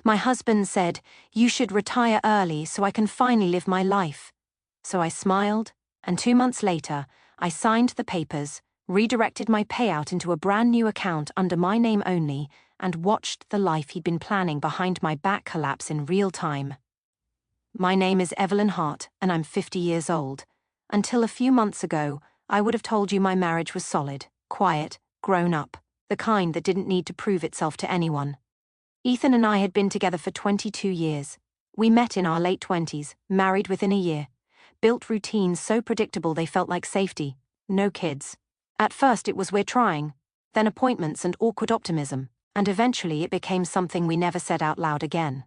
My husband said, "You should retire early so I can finally live my life." So I smiled, and 2 months later, I signed the papers, redirected my payout into a brand new account under my name only, and watched the life he'd been planning behind my back collapse in real time. My name is Evelyn Hart, and I'm 50 years old. Until a few months ago, I would have told you my marriage was solid, quiet, grown up, the kind that didn't need to prove itself to anyone. Ethan and I had been together for 22 years. We met in our late 20s, married within a year, built routines so predictable they felt like safety, no kids. At first it was "we're trying," then appointments and awkward optimism, and eventually it became something we never said out loud again.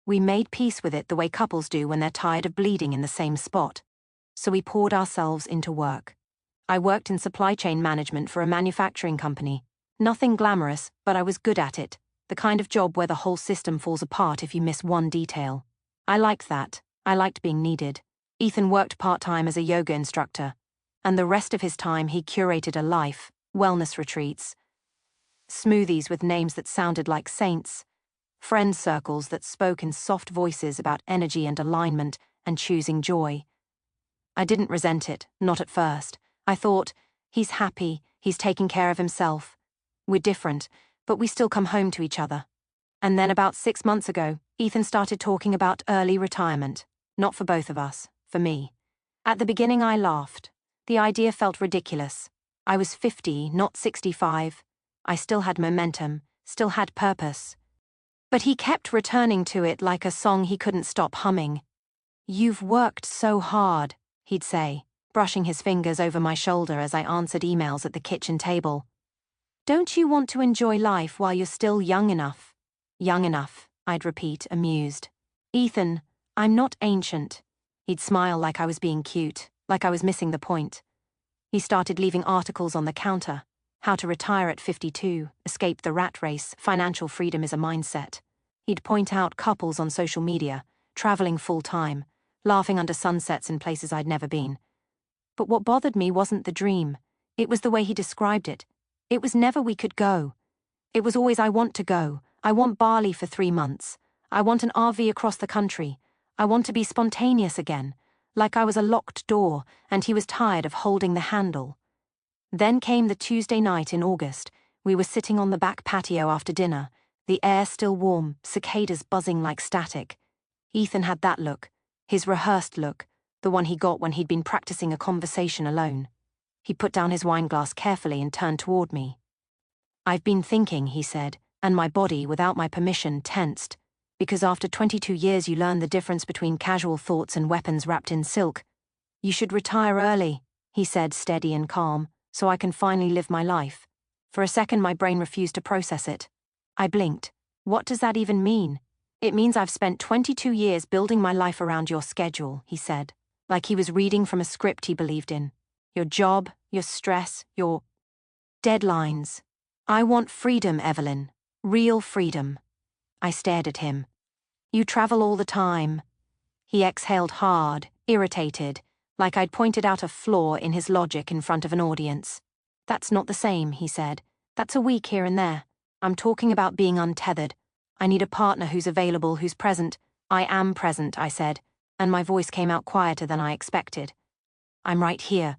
We made peace with it the way couples do when they're tired of bleeding in the same spot. So we poured ourselves into work. I worked in supply chain management for a manufacturing company. Nothing glamorous, but I was good at it. The kind of job where the whole system falls apart if you miss one detail. I liked that. I liked being needed. Ethan worked part-time as a yoga instructor, and the rest of his time he curated a life, wellness retreats, smoothies with names that sounded like saints, friend circles that spoke in soft voices about energy and alignment and choosing joy. I didn't resent it, not at first. I thought, he's happy, he's taking care of himself. We're different, but we still come home to each other. And then about 6 months ago, Ethan started talking about early retirement. Not for both of us, for me. At the beginning I laughed. The idea felt ridiculous. I was 50, not 65. I still had momentum, still had purpose. But he kept returning to it like a song he couldn't stop humming. "You've worked so hard," he'd say, brushing his fingers over my shoulder as I answered emails at the kitchen table. "Don't you want to enjoy life while you're still young enough?" "Young enough," I'd repeat, amused. "Ethan, I'm not ancient." He'd smile like I was being cute, like I was missing the point. He started leaving articles on the counter. How to retire at 52, escape the rat race, financial freedom is a mindset. He'd point out couples on social media, traveling full-time, laughing under sunsets in places I'd never been. But what bothered me wasn't the dream. It was the way he described it. It was never "we could go." It was always "I want to go. I want Bali for 3 months. I want an RV across the country. I want to be spontaneous again," like I was a locked door and he was tired of holding the handle. Then came the Tuesday night in August. We were sitting on the back patio after dinner, the air still warm, cicadas buzzing like static. Ethan had that look, his rehearsed look, the one he got when he'd been practicing a conversation alone. He put down his wineglass carefully and turned toward me. "I've been thinking," he said, and my body, without my permission, tensed. "Because after 22 years you learn the difference between casual thoughts and weapons wrapped in silk. You should retire early," he said, steady and calm, "so I can finally live my life." For a second my brain refused to process it. I blinked. "What does that even mean?" "It means I've spent 22 years building my life around your schedule," he said, like he was reading from a script he believed in. "Your job, your stress, your deadlines. I want freedom, Evelyn. Real freedom." I stared at him. "You travel all the time." He exhaled hard, irritated, like I'd pointed out a flaw in his logic in front of an audience. "That's not the same," he said. "That's a week here and there. I'm talking about being untethered. I need a partner who's available, who's present." "I am present," I said, and my voice came out quieter than I expected. "I'm right here."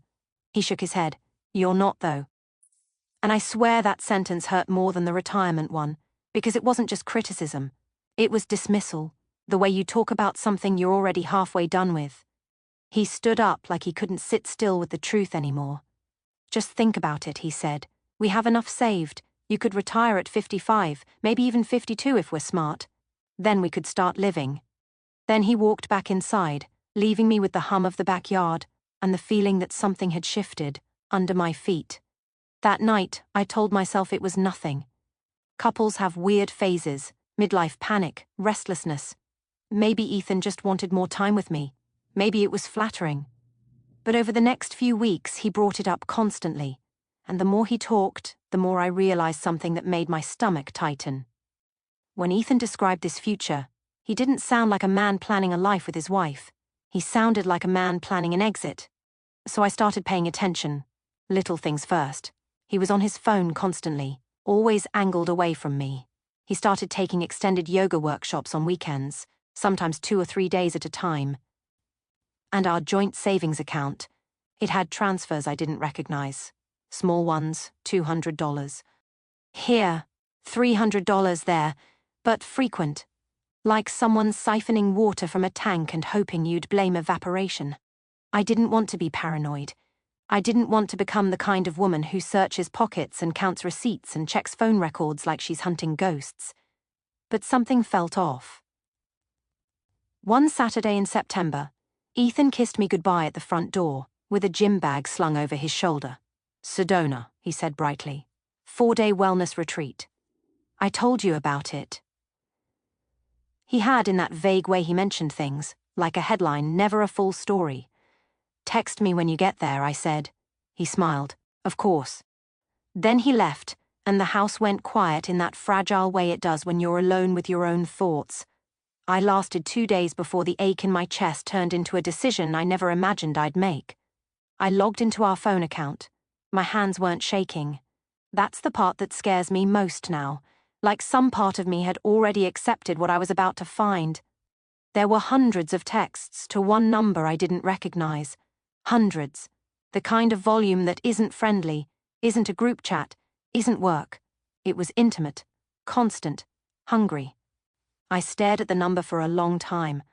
He shook his head. "You're not, though." And I swear that sentence hurt more than the retirement one, because it wasn't just criticism. It was dismissal, the way you talk about something you're already halfway done with. He stood up like he couldn't sit still with the truth anymore. "Just think about it," he said. "We have enough saved. You could retire at 55, maybe even 52 if we're smart. Then we could start living." Then he walked back inside, leaving me with the hum of the backyard and the feeling that something had shifted under my feet. That night, I told myself it was nothing. Couples have weird phases, midlife panic, restlessness. Maybe Ethan just wanted more time with me. Maybe it was flattering. But over the next few weeks, he brought it up constantly. And the more he talked, the more I realized something that made my stomach tighten. When Ethan described this future, he didn't sound like a man planning a life with his wife. He sounded like a man planning an exit. So I started paying attention. Little things first. He was on his phone constantly, always angled away from me. He started taking extended yoga workshops on weekends, sometimes 2 or 3 days at a time. And our joint savings account, it had transfers I didn't recognize. Small ones, $200. Here, $300 there, but frequent. Like someone siphoning water from a tank and hoping you'd blame evaporation. I didn't want to be paranoid. I didn't want to become the kind of woman who searches pockets and counts receipts and checks phone records like she's hunting ghosts. But something felt off. One Saturday in September, Ethan kissed me goodbye at the front door, with a gym bag slung over his shoulder. "Sedona," he said brightly. 4-day wellness retreat. I told you about it. He had, in that vague way he mentioned things, like a headline, never a full story. "Text me when you get there," I said. He smiled. "Of course." Then he left, and the house went quiet in that fragile way it does when you're alone with your own thoughts. I lasted 2 days before the ache in my chest turned into a decision I never imagined I'd make. I logged into our phone account. My hands weren't shaking. That's the part that scares me most now. Like some part of me had already accepted what I was about to find. There were hundreds of texts to one number I didn't recognize. Hundreds. The kind of volume that isn't friendly, isn't a group chat, isn't work. It was intimate, constant, hungry. I stared at the number for a long time.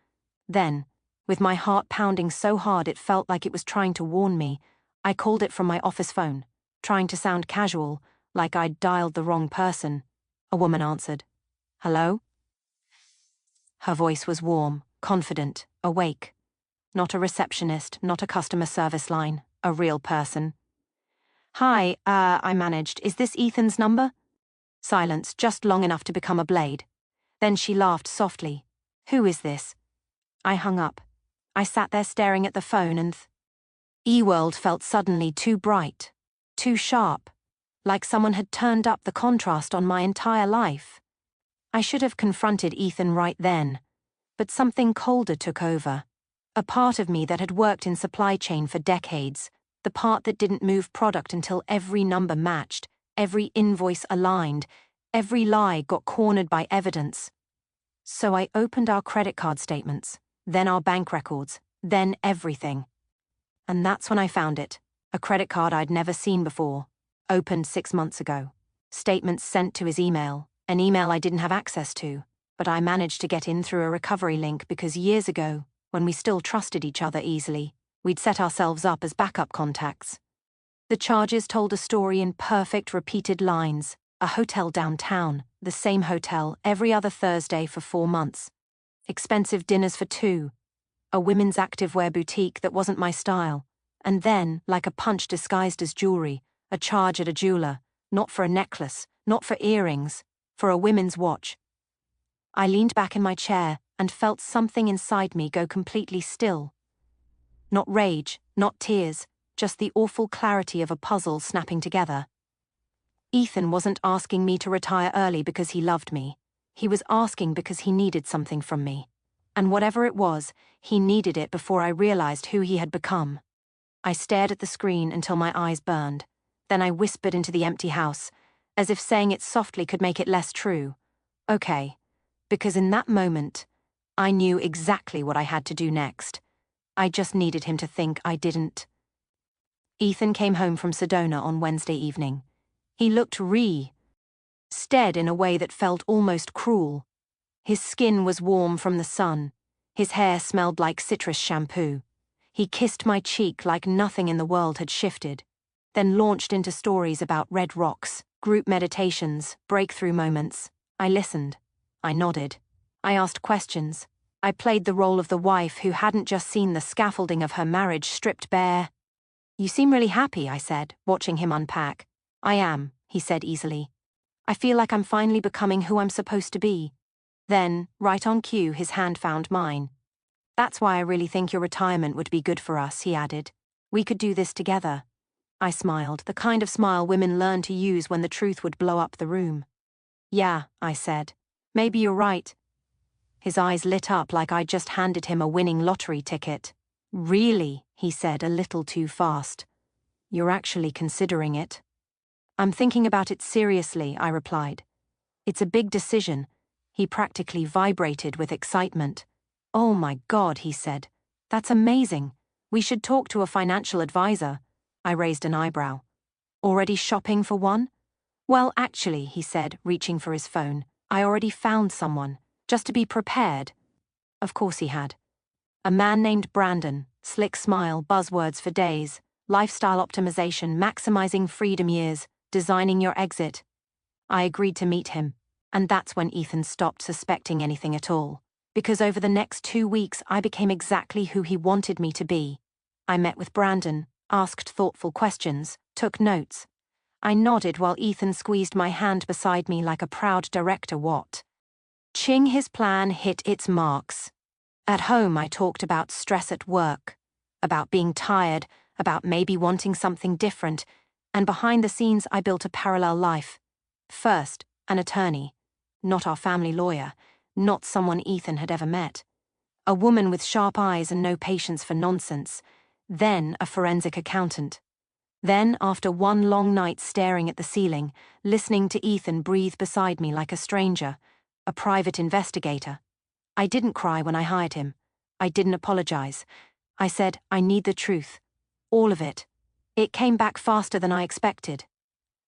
Then, with my heart pounding so hard it felt like it was trying to warn me, I called it from my office phone, trying to sound casual, like I'd dialed the wrong person. A woman answered. "Hello?" Her voice was warm, confident, awake. Not a receptionist, not a customer service line, a real person. "Hi, I managed. Is this Ethan's number?" Silence, just long enough to become a blade. Then she laughed softly. "Who is this?" I hung up. I sat there staring at the phone and E-World felt suddenly too bright, too sharp, like someone had turned up the contrast on my entire life. I should have confronted Ethan right then, but something colder took over. A part of me that had worked in supply chain for decades, the part that didn't move product until every number matched, every invoice aligned, every lie got cornered by evidence. So I opened our credit card statements, then our bank records, then everything. And that's when I found it, a credit card I'd never seen before, opened 6 months ago. Statements sent to his email, an email I didn't have access to, but I managed to get in through a recovery link because years ago, when we still trusted each other easily, we'd set ourselves up as backup contacts. The charges told a story in perfect repeated lines. A hotel downtown, the same hotel every other Thursday for 4 months. Expensive dinners for 2. A women's activewear boutique that wasn't my style. And then, like a punch disguised as jewelry, a charge at a jeweler, not for a necklace, not for earrings, for a women's watch. I leaned back in my chair and felt something inside me go completely still. Not rage, not tears, just the awful clarity of a puzzle snapping together. Ethan wasn't asking me to retire early because he loved me. He was asking because he needed something from me. And whatever it was, he needed it before I realized who he had become. I stared at the screen until my eyes burned. Then I whispered into the empty house, as if saying it softly could make it less true. Okay. Because in that moment, I knew exactly what I had to do next. I just needed him to think I didn't. Ethan came home from Sedona on Wednesday evening. He looked stead in a way that felt almost cruel. His skin was warm from the sun. His hair smelled like citrus shampoo. He kissed my cheek like nothing in the world had shifted, then launched into stories about red rocks, group meditations, breakthrough moments. I listened. I nodded. I asked questions. I played the role of the wife who hadn't just seen the scaffolding of her marriage stripped bare. "You seem really happy," I said, watching him unpack. "I am," he said easily. "I feel like I'm finally becoming who I'm supposed to be." Then, right on cue, his hand found mine. "That's why I really think your retirement would be good for us," he added. "We could do this together." I smiled, the kind of smile women learn to use when the truth would blow up the room. "Yeah," I said. "Maybe you're right." His eyes lit up like I'd just handed him a winning lottery ticket. "Really?" he said, a little too fast. "You're actually considering it?" "I'm thinking about it seriously," I replied. It's a big decision. He practically vibrated with excitement. Oh my God, he said. That's amazing. We should talk to a financial advisor. I raised an eyebrow. Already shopping for one? Well, actually, he said, reaching for his phone, I already found someone, just to be prepared. Of course he had. A man named Brandon, slick smile, buzzwords for days, lifestyle optimization, maximizing freedom years, designing your exit. I agreed to meet him, and that's when Ethan stopped suspecting anything at all. Because over the next 2 weeks I became exactly who he wanted me to be. I met with Brandon, asked thoughtful questions, took notes. I nodded while Ethan squeezed my hand beside me like a proud director. Ching, his plan hit its marks. At home I talked about stress at work, about being tired, about maybe wanting something different, and behind the scenes I built a parallel life. First, an attorney, not our family lawyer, not someone Ethan had ever met. A woman with sharp eyes and no patience for nonsense. Then a forensic accountant. Then, after one long night staring at the ceiling, listening to Ethan breathe beside me like a stranger, a private investigator. I didn't cry when I hired him. I didn't apologize. I said, I need the truth. All of it. It came back faster than I expected.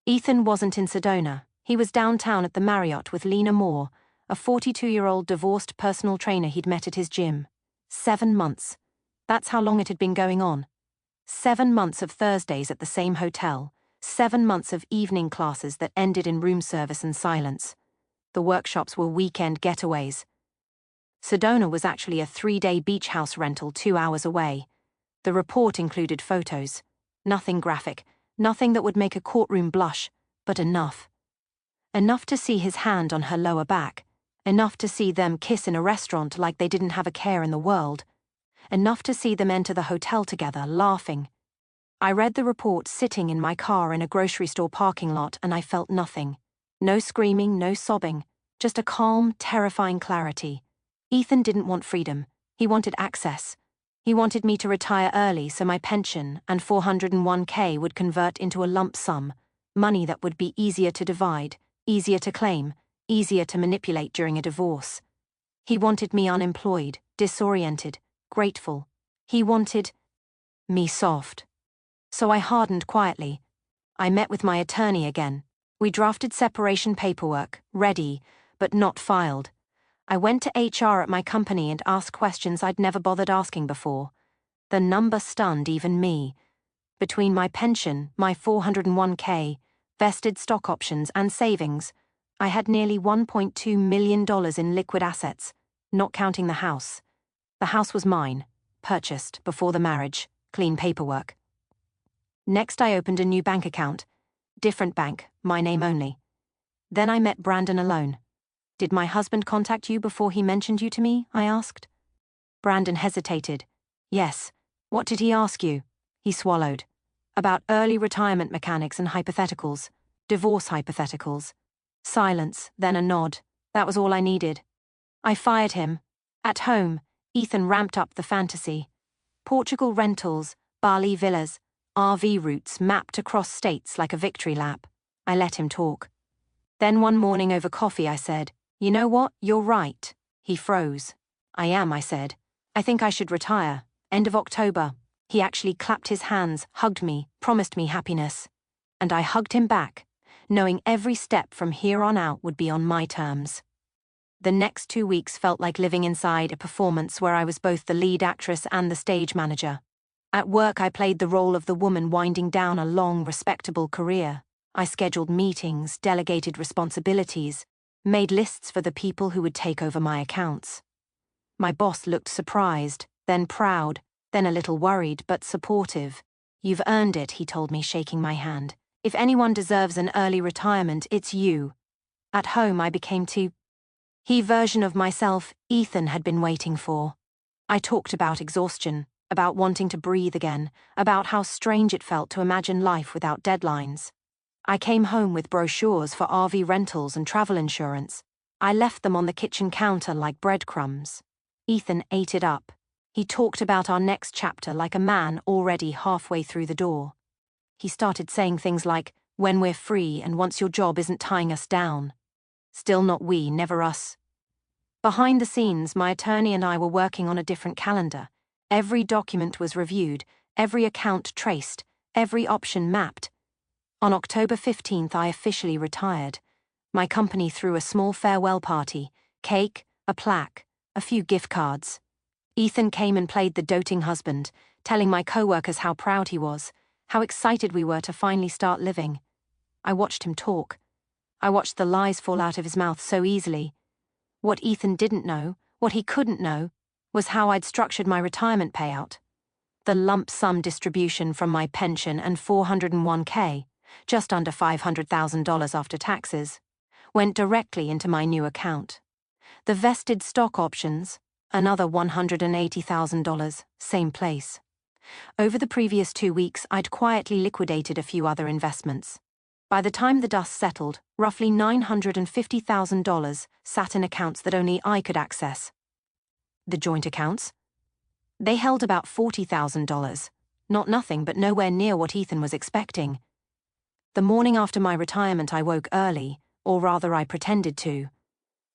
Ethan wasn't in Sedona. He was downtown at the Marriott with Lena Moore, a 42-year-old divorced personal trainer he'd met at his gym. 7 months. That's how long it had been going on. 7 months of Thursdays at the same hotel. 7 months of evening classes that ended in room service and silence. The workshops were weekend getaways. Sedona was actually a 3-day beach house rental 2 hours away. The report included photos. Nothing graphic, nothing that would make a courtroom blush, but enough. Enough to see his hand on her lower back. Enough to see them kiss in a restaurant like they didn't have a care in the world. Enough to see them enter the hotel together, laughing. I read the report sitting in my car in a grocery store parking lot, and I felt nothing. No screaming, no sobbing, just a calm, terrifying clarity. Ethan didn't want freedom. He wanted access. He wanted me to retire early so my pension and 401k would convert into a lump sum, money that would be easier to divide, easier to claim, easier to manipulate during a divorce. He wanted me unemployed, disoriented, grateful. He wanted me soft. So I hardened quietly. I met with my attorney again. We drafted separation paperwork, ready, but not filed. I went to HR at my company and asked questions I'd never bothered asking before. The number stunned even me. Between my pension, my 401k, vested stock options and savings, I had nearly $1.2 million in liquid assets, not counting the house. The house was mine, purchased before the marriage, clean paperwork. Next I opened a new bank account. Different bank, my name only. Then I met Brandon alone. Did my husband contact you before he mentioned you to me? I asked. Brandon hesitated. Yes. What did he ask you? He swallowed. About early retirement mechanics and hypotheticals. Divorce hypotheticals. Silence, then a nod. That was all I needed. I fired him. At home, Ethan ramped up the fantasy. Portugal rentals, Bali villas, RV routes mapped across states like a victory lap. I let him talk. Then one morning over coffee I said, you know what, you're right. He froze. I am, I said. I think I should retire. End of October. He actually clapped his hands, hugged me, promised me happiness. And I hugged him back, knowing every step from here on out would be on my terms. The next 2 weeks felt like living inside a performance where I was both the lead actress and the stage manager. At work I played the role of the woman winding down a long, respectable career. I scheduled meetings, delegated responsibilities, made lists for the people who would take over my accounts. My boss looked surprised, then proud, then a little worried but supportive. You've earned it, he told me, shaking my hand. If anyone deserves an early retirement, it's you. At home I became he version of myself Ethan had been waiting for. I talked about exhaustion, about wanting to breathe again, about how strange it felt to imagine life without deadlines. I came home with brochures for RV rentals and travel insurance. I left them on the kitchen counter like breadcrumbs. Ethan ate it up. He talked about our next chapter like a man already halfway through the door. He started saying things like, when we're free and once your job isn't tying us down. Still not we, never us. Behind the scenes, my attorney and I were working on a different calendar. Every document was reviewed, every account traced, every option mapped. On October 15th, I officially retired. My company threw a small farewell party, cake, a plaque, a few gift cards. Ethan came and played the doting husband, telling my co-workers how proud he was, how excited we were to finally start living. I watched him talk. I watched the lies fall out of his mouth so easily. What Ethan didn't know, what he couldn't know, was how I'd structured my retirement payout. The lump sum distribution from my pension and 401k, just under $500,000 after taxes, went directly into my new account. The vested stock options, another $180,000, same place. Over the previous 2 weeks, I'd quietly liquidated a few other investments. By the time the dust settled, roughly $950,000 sat in accounts that only I could access. The joint accounts? They held about $40,000. Not nothing, but nowhere near what Ethan was expecting. The morning after my retirement, I woke early, or rather I pretended to.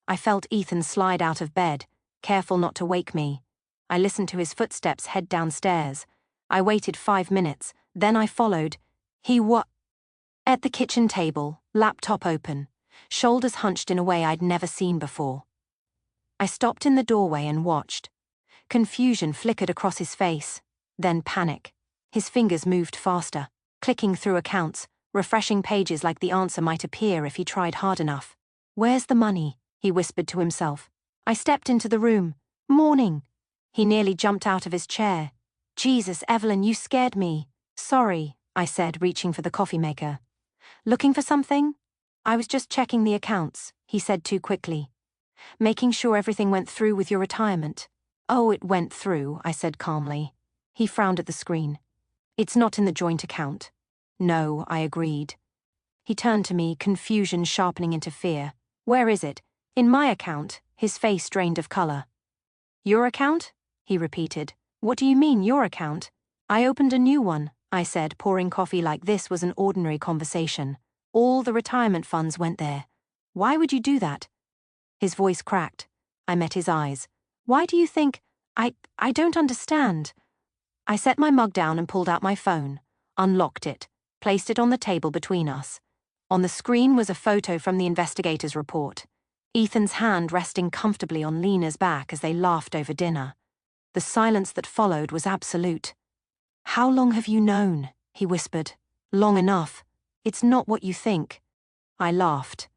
I felt Ethan slide out of bed, careful not to wake me. I listened to his footsteps head downstairs. I waited 5 minutes, then I followed. He was at the kitchen table, laptop open, shoulders hunched in a way I'd never seen before. I stopped in the doorway and watched. Confusion flickered across his face, then panic. His fingers moved faster, clicking through accounts, refreshing pages like the answer might appear if he tried hard enough. "Where's the money?" he whispered to himself. I stepped into the room. "Morning." He nearly jumped out of his chair. "Jesus, Evelyn, you scared me." "Sorry," I said, reaching for the coffee maker. "Looking for something?" "I was just checking the accounts," he said too quickly. "Making sure everything went through with your retirement." "Oh, it went through," I said calmly. He frowned at the screen. "It's not in the joint account." "No," I agreed. He turned to me, confusion sharpening into fear. "Where is it?" "In my account." His face drained of color. "Your account?" he repeated. "What do you mean, your account?" "I opened a new one," I said, pouring coffee like this was an ordinary conversation. "All the retirement funds went there." "Why would you do that?" His voice cracked. I met his eyes. "Why do you think? I don't understand." I set my mug down and pulled out my phone, unlocked it, placed it on the table between us. On the screen was a photo from the investigator's report. Ethan's hand resting comfortably on Lena's back as they laughed over dinner. The silence that followed was absolute. "How long have you known?" he whispered. "Long enough. It's not what you think." I laughed.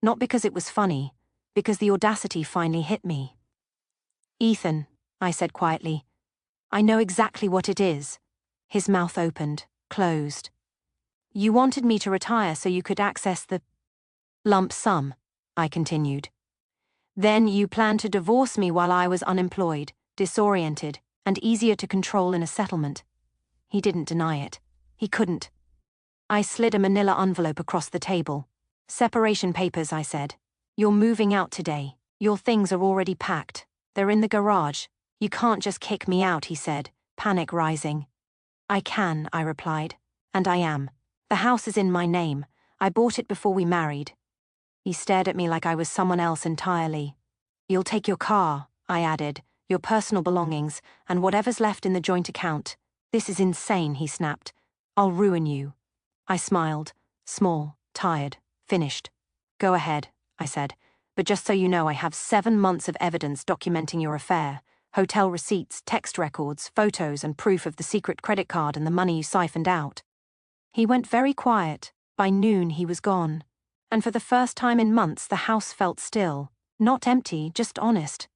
Not because it was funny, because the audacity finally hit me. "Ethan," I said quietly, "I know exactly what it is." His mouth opened, closed. "You wanted me to retire so you could access the lump sum," I continued. "Then you planned to divorce me while I was unemployed, disoriented, and easier to control in a settlement." He didn't deny it. He couldn't. I slid a manila envelope across the table. "Separation papers," I said. "You're moving out today. Your things are already packed. They're in the garage. You can't just kick me out," he said, panic rising. "I can," I replied. "And I am. The house is in my name. I bought it before we married." He stared at me like I was someone else entirely. "You'll take your car," I added, "your personal belongings, and whatever's left in the joint account." "This is insane," he snapped. "I'll ruin you." I smiled, small, tired, finished. "Go ahead," I said, "but just so you know, I have 7 months of evidence documenting your affair. Hotel receipts, text records, photos, and proof of the secret credit card and the money you siphoned out." He went very quiet. By noon, he was gone. And for the first time in months, the house felt still. Not empty, just honest.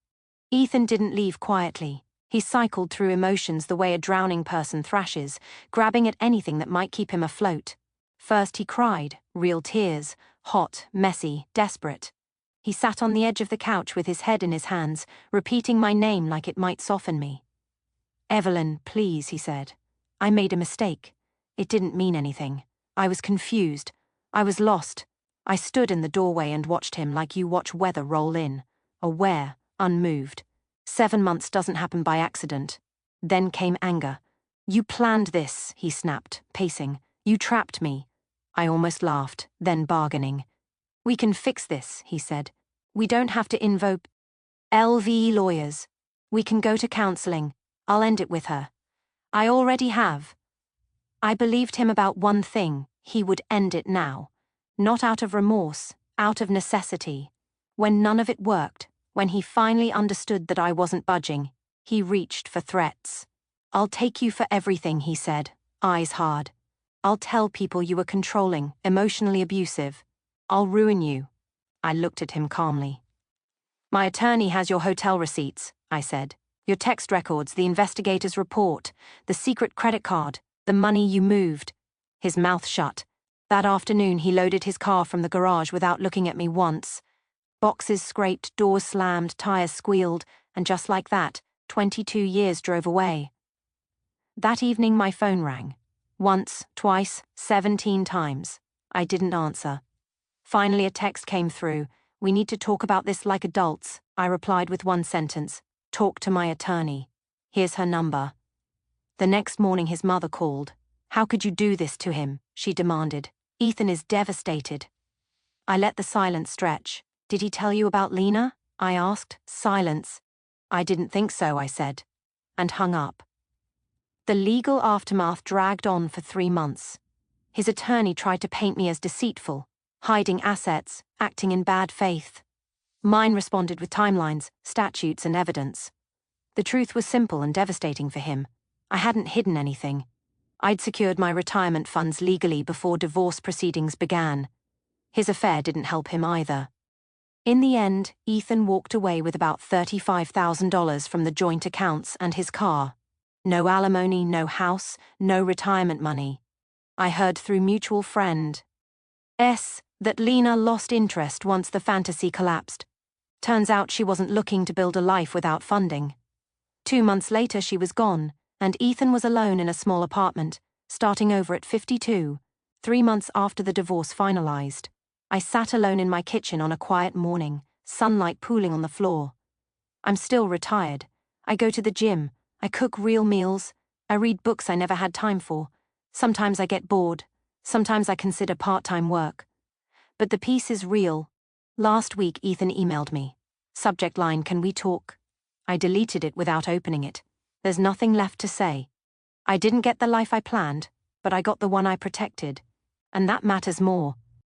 Ethan didn't leave quietly. He cycled through emotions the way a drowning person thrashes, grabbing at anything that might keep him afloat. First he cried, real tears, hot, messy, desperate. He sat on the edge of the couch with his head in his hands, repeating my name like it might soften me. "Evelyn, please," he said. "I made a mistake. It didn't mean anything. I was confused. I was lost." I stood in the doorway and watched him like you watch weather roll in, aware, unmoved. 7 months doesn't happen by accident. Then came anger. "You planned this," he snapped, pacing. "You trapped me." I almost laughed, then bargaining. We can fix this, he said. We don't have to invoke LVE lawyers. We can go to counseling. I'll end it with her. I already have. I believed him about one thing: he would end it now. Not out of remorse, out of necessity. When none of it worked, when he finally understood that I wasn't budging, he reached for threats. I'll take you for everything, he said, eyes hard. I'll tell people you were controlling, emotionally abusive. I'll ruin you. I looked at him calmly. My attorney has your hotel receipts, I said. Your text records, the investigator's report, the secret credit card, the money you moved. His mouth shut. That afternoon he loaded his car from the garage without looking at me once. Boxes scraped, doors slammed, tires squealed, and just like that, 22 years drove away. That evening my phone rang. Once, twice, 17 times. I didn't answer. Finally a text came through. We need to talk about this like adults, I replied with one sentence. Talk to my attorney. Here's her number. The next morning his mother called. How could you do this to him? She demanded. Ethan is devastated. I let the silence stretch. Did he tell you about Lena? I asked. Silence. I didn't think so, I said, and hung up. The legal aftermath dragged on for 3 months. His attorney tried to paint me as deceitful, hiding assets, acting in bad faith. Mine responded with timelines, statutes, and evidence. The truth was simple and devastating for him. I hadn't hidden anything. I'd secured my retirement funds legally before divorce proceedings began. His affair didn't help him either. In the end, Ethan walked away with about $35,000 from the joint accounts and his car. No alimony, no house, no retirement money. I heard through mutual friend that Lena lost interest once the fantasy collapsed. Turns out she wasn't looking to build a life without funding. 2 months later she was gone, and Ethan was alone in a small apartment, starting over at 52, 3 months after the divorce finalized. I sat alone in my kitchen on a quiet morning, sunlight pooling on the floor. I'm still retired. I go to the gym. I cook real meals. I read books I never had time for. Sometimes I get bored. Sometimes I consider part-time work. But the peace is real. Last week Ethan emailed me. Subject line, can we talk? I deleted it without opening it. There's nothing left to say. I didn't get the life I planned, but I got the one I protected. And that matters more.